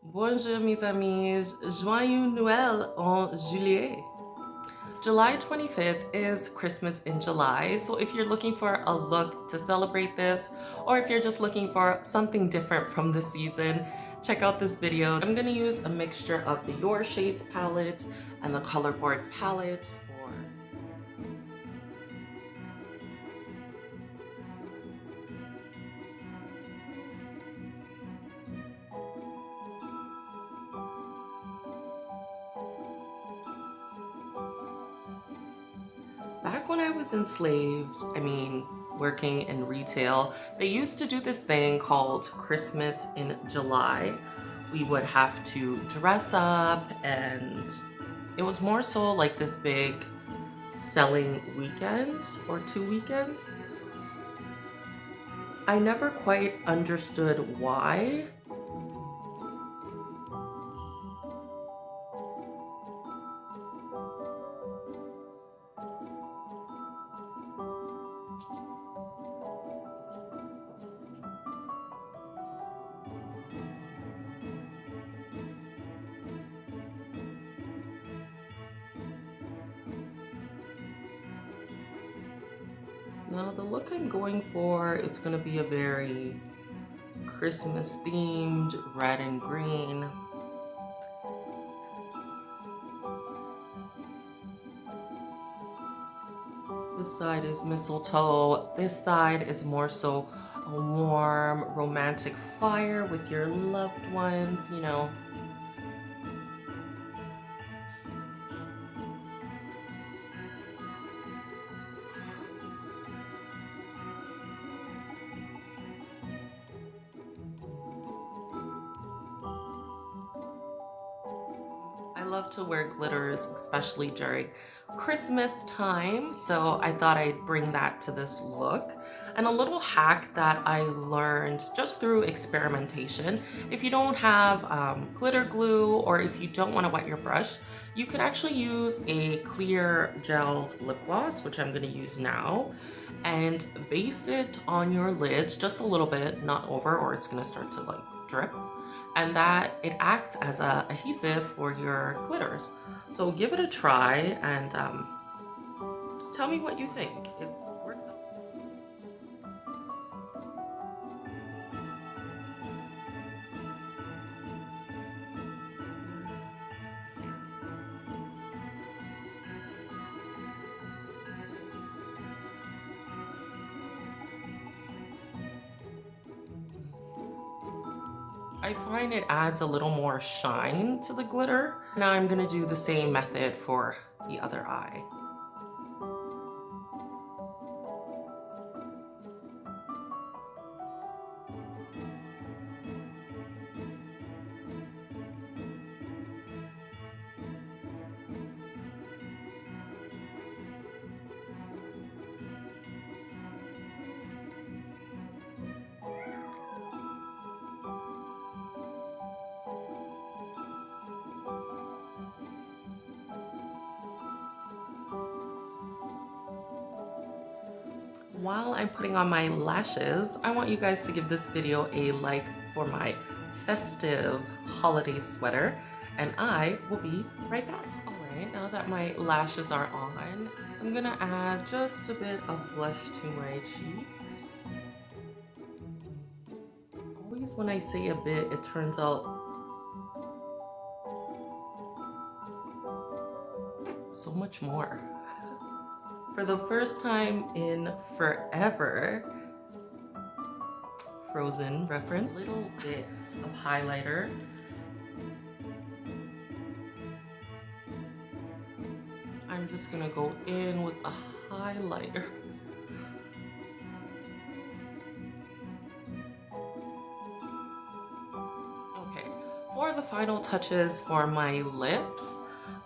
Bonjour mes amis, joyeux Noël en juillet. July 25th is Christmas in July, so if you're looking for a look to celebrate this, or if you're just looking for something different from the season, check out this video. I'm gonna use a mixture of the Your Shades palette and the Colorboard palette for back when I was enslaved, working in retail, they used to do this thing called Christmas in July. We would have to dress up, and it was more so like this big selling weekend or 2 weekends. I never quite understood why. Now the look I'm going for, it's gonna be a very Christmas themed red and green. This side is mistletoe. This side is more so a warm, romantic fire with your loved ones. I love to wear glitters, especially during Christmas time, so I thought I'd bring that to this look. And a little hack that I learned just through experimentation, if you don't have glitter glue, or if you don't want to wet your brush, you could actually use a clear gelled lip gloss, which I'm going to use now, and base it on your lids just a little bit, not over, or it's going to start to like drip, and that it acts as a adhesive for your glitters. So give it a try and tell me what you think. It works out. I find it adds a little more shine to the glitter. Now I'm gonna do the same method for the other eye. While I'm putting on my lashes, I want you guys to give this video a like for my festive holiday sweater, and I will be right back. All right, now that my lashes are on, I'm gonna add just a bit of blush to my cheeks. Always when I say a bit, it turns out so much more. For the first time in forever, Frozen reference, little bits of highlighter. I'm just gonna go in with a highlighter. Okay, for the final touches for my lips,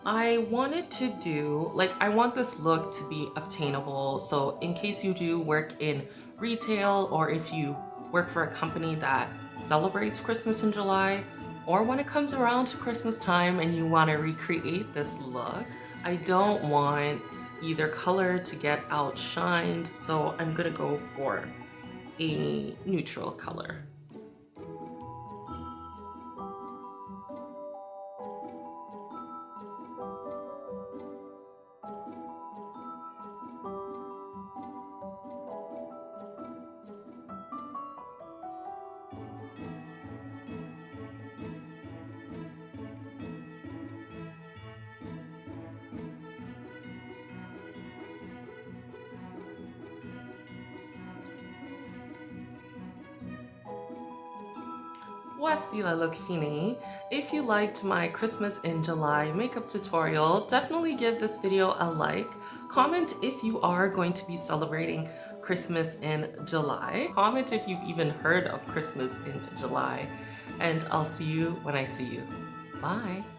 I wanted to do, I want this look to be obtainable. So in case you do work in retail, or if you work for a company that celebrates Christmas in July, or when it comes around to Christmas time and you want to recreate this look, I don't want either color to get outshined, so I'm gonna go for a neutral color. Voici la look fini. If you liked my Christmas in July makeup tutorial, definitely give this video a like. Comment if you are going to be celebrating Christmas in July. Comment if you've even heard of Christmas in July. And I'll see you when I see you. Bye.